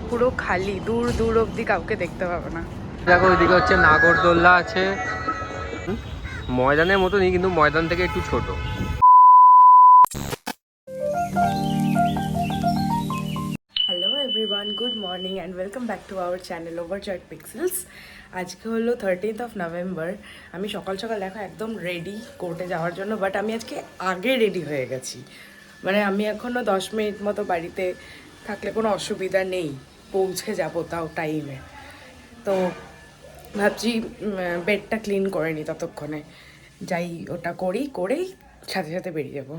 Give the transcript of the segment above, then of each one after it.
পুরো খালি, দূর দূর অব্দি কাউকে দেখতে পাবে না। দেখো ওইদিকে হচ্ছে নাগরদোল্লা আছে, ময়দানের মতনই কিন্তু ময়দান থেকে একটু ছোট। Hello everyone, good morning and welcome back to our channel ওভারজয়েড pixels. আজকে হলো 13th নভেম্বর। আমি সকাল সকাল দেখো একদম রেডি কোর্টে যাওয়ার জন্য, বাট আমি আজকে আগে রেডি হয়ে গেছি। মানে আমি এখনও 10 মিনিট মতো বাড়িতে থাকলে কোনো অসুবিধা নেই, পৌঁছে যাবো তাও টাইমে। তো ভাবছি বেডটা ক্লিন করে নিই, ততক্ষণে যাই ওটা করেই সাথে সাথে বেরিয়ে যাবো।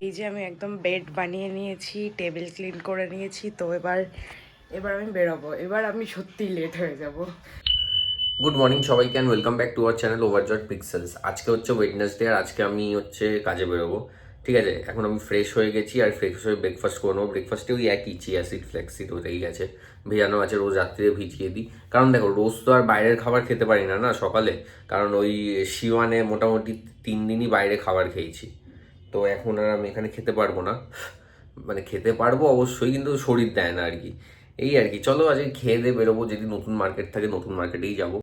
এই যে আমি একদম বেড বানিয়ে নিয়েছি, টেবিল ক্লিন করে নিয়েছি। তো এবার আমি বেরোবো। এবার আমি সত্যি লেট হয়ে যাব। গুড মর্নিং সবাইকে and welcome back to our channel ওভারজয়েড pixels. আজকে হচ্ছে ওয়েডনেসডে আর আজকে আমি হচ্ছে কাজে বেরোবো। ঠিক আছে, এখন আমি ফ্রেশ হয়ে গেছি আর ফ্রেশ হয়ে ব্রেকফাস্ট করে নেবো। ব্রেকফাস্টে ওই একই চিয়া সিড, ফ্লেক্স সিড ওটাই গেছে, ভেজানো আছে, রোজ রাত্রিরে ভিজিয়ে দিই। কারণ দেখো রোজ তো আর বাইরের খাবার খেতে পারি না সকালে, কারণ ওই শিওয়ানে মোটামুটি 3 দিনই বাইরে খাবার খেয়েছি। তো এখন আর আমি এখানে খেতে পারবো না, মানে খেতে পারবো অবশ্যই কিন্তু শরীর দেয় না আর কি। এই আর কি, চলো আজকে খেয়ে দিয়ে বেরোবো। যদি নতুন মার্কেট থাকে নতুন মার্কেটেই যাবো।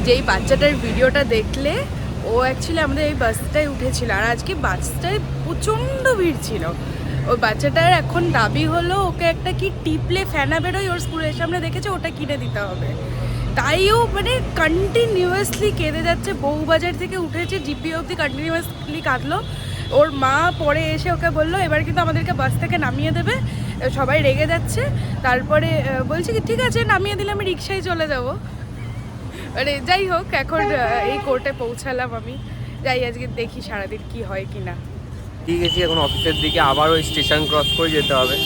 যেই বাচ্চাটার ভিডিওটা দেখলে, ও অ্যাকচুয়ালি আমাদের এই বাসটায় উঠেছিল, আর আজকে বাসটায় প্রচণ্ড ভিড় ছিল। ওই বাচ্চাটার এখন দাবি হলো ওকে একটা কি টিপলে ফ্যানা বেরোয় ওর স্কুলের সামনে দেখেছে, ওটা কিনে দিতে হবে। তাইও মানে কন্টিনিউয়াসলি কেঁদে যাচ্ছে। বউবাজার থেকে উঠেছে, জিপি অবধি কন্টিনিউয়াসলি কাঁদলো। ওর মা পরে এসে ওকে বললো এবার কিন্তু আমাদেরকে বাস থেকে নামিয়ে দেবে, সবাই রেগে যাচ্ছে। তারপরে বলছে কি ঠিক আছে নামিয়ে দিলে আমি রিক্সায় চলে যাবো। মানে যাই হোক, এখন এই কোর্টে পৌঁছালাম আমি। যাই আজকে দেখি সারাদিন কি হয় কি না। ঠিক আছে, এখন অফিসের দিকে আবার ওই স্টেশন ক্রস করে যেতে হবে।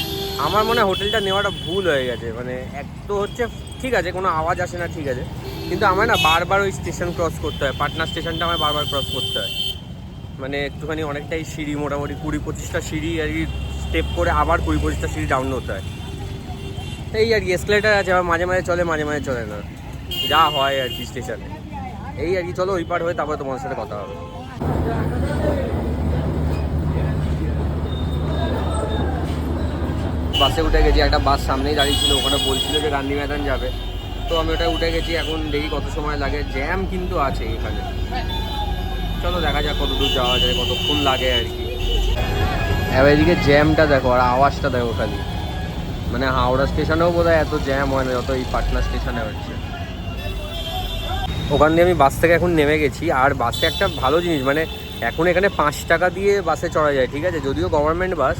আমার মনে হয় হোটেলটা নেওয়াটা ভুল হয়ে গেছে। মানে এক তো হচ্ছে ঠিক আছে কোনো আওয়াজ আসে না, ঠিক আছে, কিন্তু আমার না বারবার ওই স্টেশন ক্রস করতে হয়। পাটনা স্টেশনটা আমার বারবার ক্রস করতে হয়। মানে একটুখানি অনেকটাই সিঁড়ি, মোটামুটি 20-25টা সিঁড়ি আর কি স্টেপ করে আবার 20-25টা সিঁড়ি ডাউন হতে হয়। এই আর কি, এসকেলেটার আছে, আবার মাঝে মাঝে চলে মাঝে মাঝে চলে না, যা হয় আর কি স্টেশনে। এই আর কি, চলো ওই পার হয়ে তারপরে তোমার সাথে কথা হবে। বাসে উঠে গেছি, একটা বাস সামনেই দাঁড়িয়ে ছিল, ওখানে বলছিল যে গান্ধী ময়দান যাবে। তো আমি ওটাই উঠে গেছি। এখন দেখি কত সময় লাগে, জ্যাম কিন্তু আছে এখানে। চলো দেখা যাক কত দূর যাওয়া যায়, কতক্ষণ লাগে আর কি। এবার এদিকে জ্যামটা দেখো আর আওয়াজটা দেখো খালি। মানে হাওড়া স্টেশনেও বোধহয় এত জ্যাম হয় না যত এই পাটনা স্টেশনে হচ্ছে। ওখান দিয়ে আমি বাস থেকে এখন নেমে গেছি। আর বাসে একটা ভালো জিনিস, মানে এখন এখানে 5 টাকা দিয়ে বাসে চড়া যায়, ঠিক আছে, যদিও গভর্নমেন্ট বাস,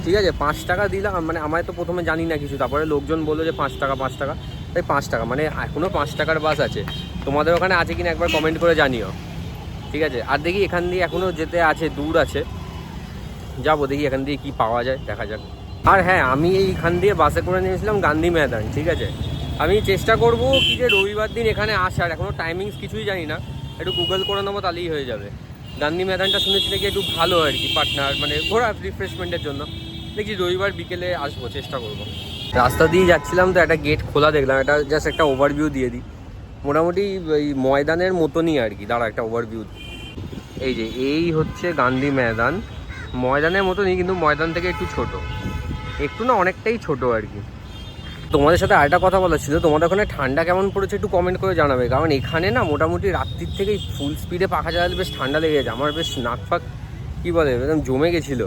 ঠিক আছে। 5 টাকা দিলাম, মানে আমায় তো প্রথমে জানি না কিছু, তারপরে লোকজন বললো যে 5 টাকা তাই 5 টাকা, মানে এখনও 5 টাকার বাস আছে। তোমাদের ওখানে আছে কিনা একবার কমেন্ট করে জানিও, ঠিক আছে। আর দেখি এখান দিয়ে এখনও যেতে আছে, দূর আছে, যাবো দেখি এখান দিয়ে কি পাওয়া যায়, দেখা যাক। আর হ্যাঁ, আমি এইখান দিয়ে বাসে করে নিয়েছিলাম গান্ধী ময়দান, ঠিক আছে। আমি চেষ্টা করব কি যে রবিবার দিন এখানে আসার, এখনও টাইমিংস কিছুই জানি না, একটু গুগল করে নেবো তাহলেই হয়ে যাবে। গান্ধী ময়দানটা শুনেছি নাকি একটু ভালো আর কি পাটনার, মানে ঘোরা রিফ্রেশমেন্টের জন্য। দেখি রবিবার বিকেলে আসবো, চেষ্টা করব। রাস্তা দিয়ে যাচ্ছিলাম তো একটা গেট খোলা দেখলাম, এটা জাস্ট একটা ওভারভিউ দিয়ে দিই। মোটামুটি এই ময়দানের মতনই আর কি, দাঁড়া একটা ওভারভিউ। এই হচ্ছে গান্ধী ময়দান, ময়দানের মতনই কিন্তু ময়দান থেকে একটু ছোট, একটু না অনেকটাই ছোট আর কি। তোমাদের সাথে আরেকটা কথা বলা ছিল, তোমাদের ওখানে ঠান্ডা কেমন পড়েছে একটু কমেন্ট করে জানাবে। কারণ এখানে না মোটামুটি রাত্রির থেকেই ফুল স্পিডে পাখা চালালে বেশ ঠান্ডা লেগে গেছে। আমার বেশ নাক ফাক কী বলে একদম জমে গেছিলো,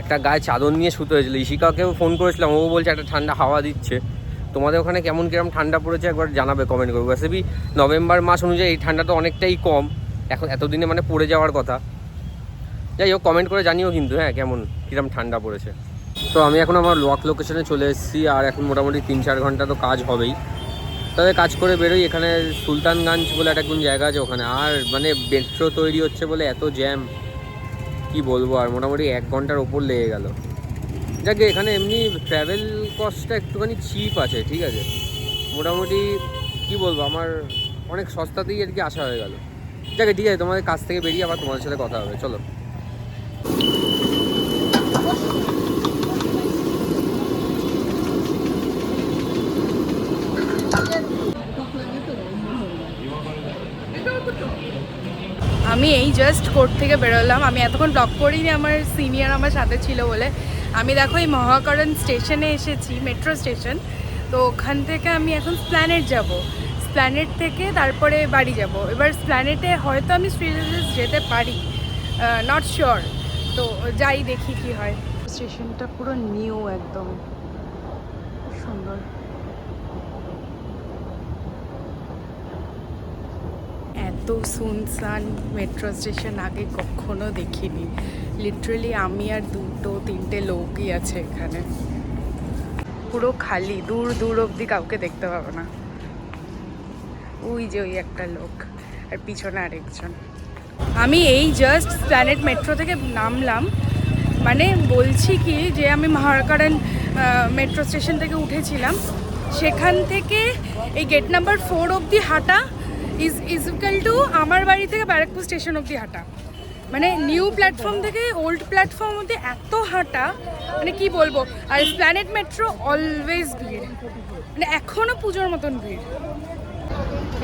একটা গায়ে চাদর নিয়ে শুতে হয়েছিলো। ইশিকাকেও ফোন করেছিলাম, ও বলছে একটা ঠান্ডা হাওয়া দিচ্ছে। তোমাদের ওখানে কেমন কিরম ঠান্ডা পড়েছে একবার জানাবে কমেন্ট করবে। ওয়াসেবি নভেম্বর মাস অনুযায়ী এই ঠান্ডা তো অনেকটাই কম, এখন এতদিনে মানে পড়ে যাওয়ার কথা। যাই হোক কমেন্ট করে জানিও কিন্তু, হ্যাঁ কেমন কিরম ঠান্ডা পড়েছে। তো আমি এখন আমার ওয়ার্ক লোকেশনে চলে এসেছি, আর এখন মোটামুটি 3-4 ঘন্টা তো কাজ হবেই। তবে কাজ করে বেরোই, এখানে সুলতানগঞ্জ বলে একটা কোন জায়গা আছে ওখানে, আর মানে মেট্রো তৈরি হচ্ছে বলে এত জ্যাম কি বলবো, আর মোটামুটি 1 ঘন্টার ওপর লেগে গেল। যাকে এখানে এমনি ট্রাভেল কস্টটা একটুখানি চিপ আছে, ঠিক আছে, মোটামুটি কি বলবো, আমার অনেক সস্তাতেই আর কি আসা হয়ে গেল। যাকে ঠিক আছে, তোমাদের কাছ থেকে বেরিয়ে আবার তোমাদের সাথে কথা হবে, চলো। আমি এই জাস্ট কোর্ট থেকে বেরোলাম, আমি এতক্ষণ ব্লগ করিনি, আমার সিনিয়র আমার সাথে ছিল বলে। আমি দেখো এই মহাকরণ স্টেশনে এসেছি, মেট্রো স্টেশন। তো ওখান থেকে আমি এখন স্প্ল্যানেট যাব, স্প্ল্যানেট থেকে তারপরে বাড়ি যাব। এবার স্প্ল্যানেটে হয়তো আমি শ্রীলেদার্স যেতে পারি, নট শিওর। তো যাই দেখি কি হয়। স্টেশনটা পুরো নিউ, একদম সুন্দর। এত সুনসান মেট্রো স্টেশন আগে কখনো দেখিনি। লিটারালি আমি আর 2-3টে লোকই আছে এখানে, পুরো খালি, দূর দূর অবধি কাউকে দেখতে পাবো না। ওই যে ওই একটা লোক, আর পিছনে আরেকজন। আমি এই জাস্ট প্ল্যানেট মেট্রো থেকে নামলাম, মানে বলছি কি যে আমি মহাকারণ মেট্রো স্টেশন থেকে উঠেছিলাম, সেখান থেকে এই গেট নাম্বার 4 অবধি হাঁটা ইজ ইকুয়াল টু আমার বাড়ি থেকে ব্যারাকপুর স্টেশন অবধি হাঁটা। মানে নিউ প্ল্যাটফর্ম থেকে ওল্ড প্ল্যাটফর্ম অবধি এত হাঁটা, মানে কি বলবো। আর প্ল্যানেট মেট্রো অলওয়েজ ভিড়, মানে এখনও পুজোর মতন ভিড়।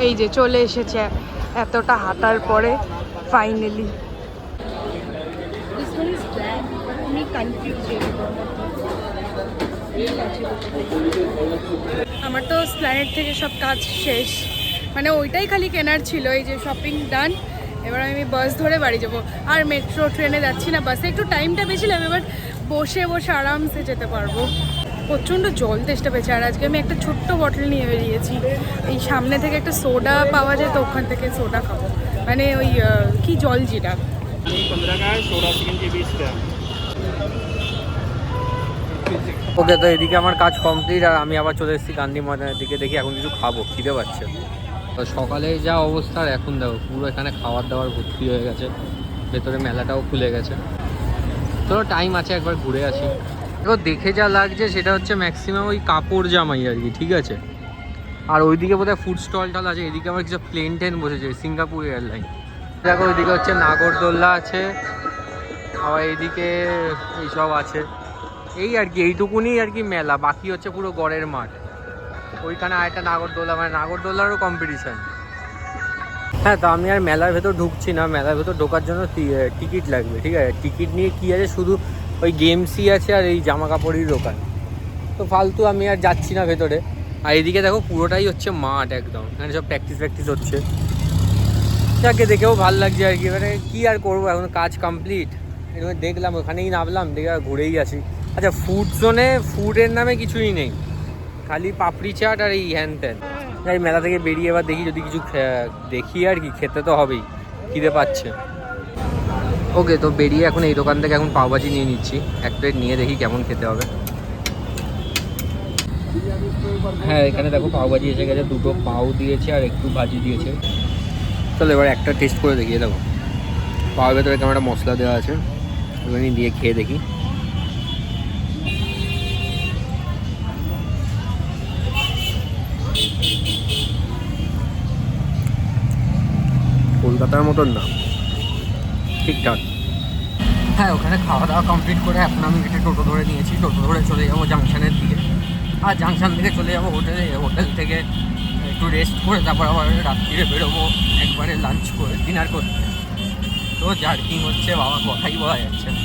এই যে চলে এসেছে এতটা হাঁটার পরে ফাইনালি। আমার তো প্ল্যানেট থেকে সব কাজ শেষ, মানে ওইটাই খালি কেনার ছিল, এই যে শপিং ডান। এবার আমি বাস ধরে বাড়ি যাব, আর মেট্রো ট্রেনে যাচ্ছি না। বাসে একটু টাইমটা বেশি লাগবে, এবার বসে বসে আরামসে যেতে পারবো। প্রচণ্ড জল তেষ্টা পেয়েছে, আর আজকে আমি একটা ছোট্ট বটল নিয়ে বেরিয়েছি। এই সামনে থেকে একটা সোডা পাওয়া যায়, তো ওখান থেকে সোডা খাবো, মানে ওই কি জলজিরা। ওকে, তো এদিকে আমার কাজ কমপ্লিট, আর আমি আবার চলে এসেছি গান্ধী ময়দানের দিকে। দেখি এখন কিছু খাবো, খিদে পাচ্ছে। তো সকালে যা অবস্থা, আর এখন দেখো পুরো এখানে খাবার দাবার ভর্তি হয়ে গেছে, ভেতরে মেলাটাও খুলে গেছে। চলো টাইম আছে, একবার ঘুরে আসি। দেখো দেখে যা লাগছে সেটা হচ্ছে ম্যাক্সিমাম ওই কাপড় জামাই আর কি, ঠিক আছে। আর ওইদিকে বোধহয় ফুড স্টল টল আছে, এদিকে আমার কিছু প্লেন টেন বসেছে, সিঙ্গাপুর এয়ারলাইন। দেখো ওইদিকে হচ্ছে নাগরদোল্লা আছে, আবার এইদিকে এইসব আছে। এই আর কি, এইটুকুনি আর কি মেলা, বাকি হচ্ছে পুরো গড়ের মাঠ। ওইখানে আরেকটা নাগরদোল্লা, মানে নাগরদোল্লারও কম্পিটিশান। হ্যাঁ, তো আমি আর মেলার ভেতর ঢুকছি না, মেলার ভেতর ঢোকার জন্য টিকিট লাগবে, ঠিক আছে। টিকিট নিয়ে কী আছে, শুধু ওই গেমসই আছে আর এই জামা কাপড়ের দোকান, তো ফালতু আমি আর যাচ্ছি না ভেতরে। আর এদিকে দেখো পুরোটাই হচ্ছে মাঠ একদম, এখানে সব প্র্যাকটিস হচ্ছে। যাকে দেখেও ভালো লাগছে আর কি, মানে কী আর করবো, এখন কাজ কমপ্লিট। এরকম দেখলাম, ওখানেই নামলাম, দেখে আর ঘুরেই আছি। আচ্ছা, ফুড জোনে ফুডের নামে কিছুই নেই, খালি পাপড়ি চাট আর এই হ্যান ত্যান। এই মেলা থেকে বেরিয়ে এবার দেখি যদি কিছু দেখি আর কি, খেতে তো হবেই, খিদে পাচ্ছে। ওকে, তো বেরিয়ে এখন এই দোকান থেকে এখন পাওভাজি নিয়ে নিচ্ছি, 1 প্লেট নিয়ে দেখি কেমন খেতে হবে। হ্যাঁ, এখানে দেখো পাওভাজি এসে গেছে, 2টো পাও দিয়েছে আর একটু ভাজি দিয়েছে। চলো এবার একটা টেস্ট করে দেখিয়ে দেখো, পাওয়ার ভেতরে কেমন একটা মশলা দেওয়া আছে, ওখানে দিয়ে খেয়ে দেখি। কলকাতার মতন না, ঠিকঠাক। হ্যাঁ, ওখানে খাওয়া দাওয়া কমপ্লিট করে এখন আমি একটা টোটো ধরে নিয়েছি, টোটো ধরে চলে যাবো জাংশনের দিকে। আর জাংশন থেকে চলে যাবো হোটেলে, হোটেল থেকে একটু রেস্ট করে তারপর আবার রাত্রিরে বেরোবো একবারে লাঞ্চ করে, ডিনার করতে। তো জার্কিং হচ্ছে বাবা, কথাই বলা যাচ্ছে না।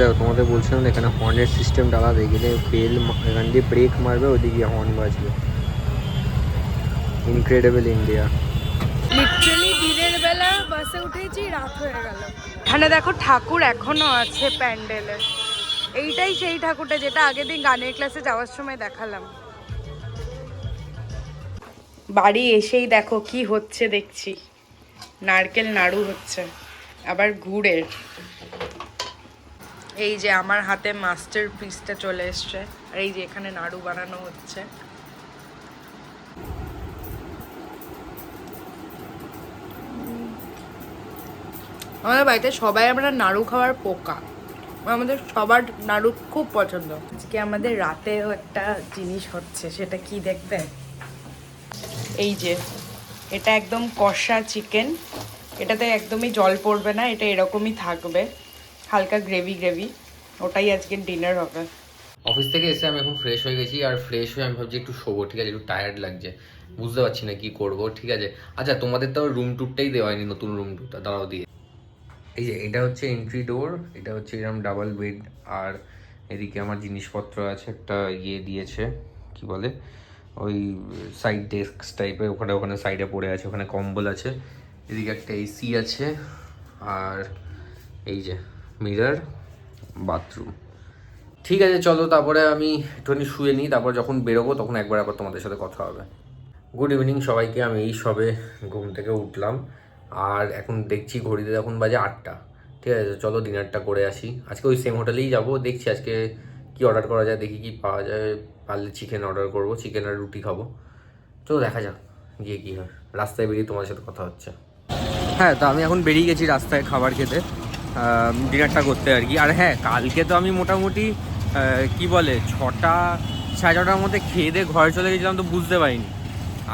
দেখো তোমাদের বলছিলাম এখানে হর্নের সিস্টেমটা আলাদা, এখানে বেল এখান দিয়ে ব্রেক মারবে, ওদিকে হর্ন বাজবে। Incredible India. লিটারালি দিনের বেলা বাসে উঠেছি, রাত হয়ে গেল। এখানে দেখো ঠাকুর এখনো আছে প্যান্ডেলে, এইটাই সেই ঠাকুরটা যেটা আগের দিন গানের ক্লাসে যাওয়ার সময় দেখালাম। বাড়ি এসেই দেখো কি হচ্ছে, দেখছি নারকেল নাড়ু হচ্ছে, আবার গুড়ের। এই যে আমার হাতে মাস্টার পিসটা চলে এসছে, আর এই যে এখানে নাড়ু বানানো হচ্ছে। আমাদের বাড়িতে সবাই আমরা নাড়ু খাওয়ার পোকা, আমাদের সবার নাড়ু খুব পছন্দ। আজকে আমাদের রাতেও একটা জিনিস হচ্ছে, সেটা কি দেখবে? এই যে এটা একদম কষা চিকেন, এটাতে একদমই জল পড়বে না, এটা এরকমই থাকবে, হালকা গ্রেভি গ্রেভি, ওটাই আজকে ডিনার হবে। অফিস থেকে এসে আমি এখন ফ্রেশ হয়ে গেছি, আর ফ্রেশ হয়ে আমি ভাবছি একটু শোবো, ঠিক আছে, একটু টায়ার্ড লাগছে, বুঝতে পারছি না কি করব, ঠিক আছে। আচ্ছা, তোমাদের তো রুম ট্যুরটাই দেওয়া হয়নি, নতুন রুম ট্যুরটা দাঁড়াও দিয়ে। এই যে এটা হচ্ছে এন্ট্রি ডোর, এটা হচ্ছে এরকম ডাবল বেড, আর এদিকে আমার জিনিসপত্র আছে, একটা ইয়ে দিয়েছে কি বলে ওই সাইড ডেস্ক টাইপের, ওখানে সাইডে পড়ে আছে, ওখানে কম্বল আছে, এদিকে একটা এসি আছে, আর এই যে মিরর, বাথরুম। ঠিক আছে চলো, তারপরে আমি একটুখানি শুয়ে নিই, তারপর যখন বেরোবো তখন একবার আবার তোমাদের সাথে কথা হবে। গুড ইভিনিং সবাইকে, আমি এই সবে ঘুম থেকে উঠলাম, আর এখন দেখছি ঘড়িতে এখন বাজে 8টা। ঠিক আছে, চলো ডিনারটা করে আসি। আজকে ওই সেম হোটেলেই যাব, দেখছি আজকে কি অর্ডার করা যায়, দেখি কি পাওয়া যায়, পারলে চিকেন অর্ডার করবো, চিকেন আর রুটি খাবো। চলো দেখা যাক গিয়ে কী হয়, রাস্তায় বেরিয়ে তোমার সাথে কথা হচ্ছে। হ্যাঁ, তো আমি এখন বেরিয়ে গেছি রাস্তায় খাবার খেতে, ডিনারটা করতে আর কি। আর হ্যাঁ, কালকে তো আমি মোটামুটি কি বলে 6টা-6:30টার মধ্যে খেয়ে দিয়ে ঘরে চলে গেছিলাম, তো বুঝতে পারিনি।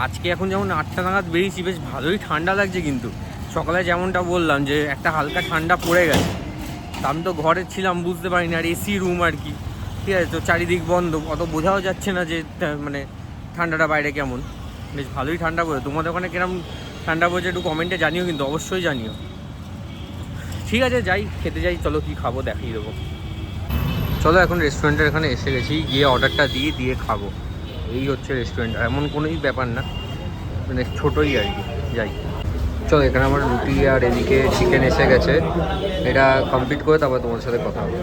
আজকে এখন যেমন 8টা নাগাদ বেরিয়েছি, বেশ ভালোই ঠান্ডা লাগছে, কিন্তু সকালে যেমনটা বললাম যে একটা হালকা ঠান্ডা পড়ে গেছে, তা আমি তো ঘরে ছিলাম, বুঝতে পারিনি। আর এসি রুম আর কি, ঠিক আছে, তো চারিদিক বন্ধ, অত বোঝাও যাচ্ছে না যে মানে ঠান্ডাটা বাইরে কেমন। বেশ ভালোই ঠান্ডা পড়ে। তোমাদের ওখানে কিরম ঠান্ডা পড়েছে একটু কমেন্টে জানিও, কিন্তু অবশ্যই জানিও। ঠিক আছে, যাই খেতে যাই, চলো কি খাবো দেখিয়ে দেবো। চলো এখন রেস্টুরেন্টের এখানে এসে গেছি, গিয়ে অর্ডারটা দিয়ে খাবো। এই হচ্ছে রেস্টুরেন্ট, এমন কোনোই ব্যাপার না, মানে ছোটোই আর কি। যাই চলো, এখানে আমার রুটি আর এদিকে চিকেন এসে গেছে, এটা কমপ্লিট করে তারপর তোমার সাথে কথা হবে।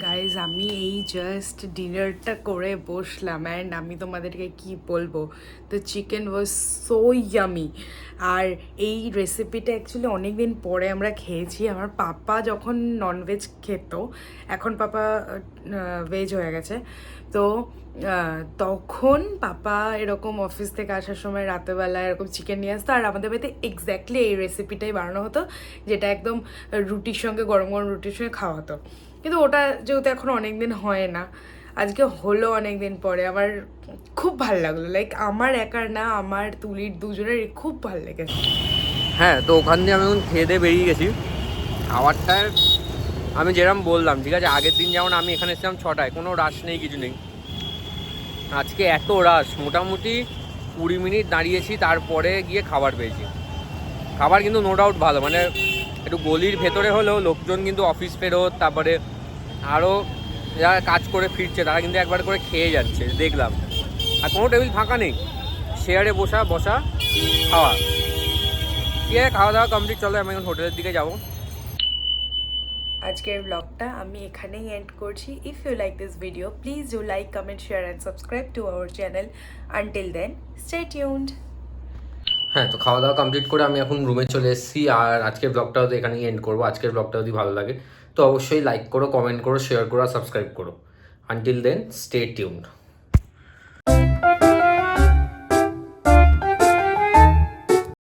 গাইজ, আমি এই জাস্ট ডিনারটা করে বসলাম, অ্যান্ড আমি তোমাদেরকে কি বলবো, তো চিকেন ওয়াজ সো ইয়ামি। আর এই রেসিপিটা অ্যাকচুয়ালি অনেক দিন পরে আমরা খেয়েছি। আমার পাপা যখন ননভেজ খেত, এখন পাপা ভেজ হয়ে গেছে, তো তখন পাপা এরকম অফিস থেকে আসার সময় রাতেরবেলা এরকম চিকেন নিয়ে আসতো, আর আমাদের বাড়িতে এক্স্যাক্টলি এই রেসিপিটাই বানানো হতো, যেটা একদম রুটির সঙ্গে, গরম গরম রুটির সঙ্গে খাওয়া হতো। কিন্তু ওটা যেহেতু এখন অনেক দিন হয় না, আজকে হলো অনেক দিন পরে, আমার খুব ভালো লাগলো, লাইক আমার একার না, আমার তুলির দুজনেরই খুব ভালো লেগেছে। হ্যাঁ, তো ওখান দিয়ে আমি এখন খেয়ে দিয়ে বেরিয়ে গেছি। খাবারটার আমি যেরকম বললাম, ঠিক আছে, আগের দিন যেমন আমি এখানে এসেছিলাম 6টায়, কোনো রাশ নেই, কিছু নেই। আজকে এত রাশ, মোটামুটি 20 মিনিট দাঁড়িয়েছি, তারপরে গিয়ে খাবার পেয়েছি। খাবার কিন্তু নো ডাউট ভালো, মানে একটু গলির ভেতরে হলেও লোকজন কিন্তু অফিস ফেরত, তারপরে আরও যারা কাজ করে ফিরছে তারা কিন্তু একবার করে খেয়ে যাচ্ছে দেখলাম। আর কোনো টেবিল ফাঁকা নেই, শেয়ারে বসা খাওয়া। ঠিক আছে, খাওয়া দাওয়া কমপ্লিট, চলো আমি এখন হোটেলের দিকে যাবো। আজকের ব্লগটা আমি এখানেই এন্ড করছি। If you like this video, please do like, comment, share and subscribe to our channel. Until then, stay tuned. হ্যাঁ, তো খাওয়া দাওয়া কমপ্লিট করে আমি এখন রুমে চলে এসেছি, আর আজকের ব্লগটাও তো এখানেই এন্ড করবো। আজকের ব্লগটা যদি ভালো লাগে তো অবশ্যই লাইক করো, কমেন্ট করো, শেয়ার করো আর সাবস্ক্রাইব করো। Until then, stay tuned.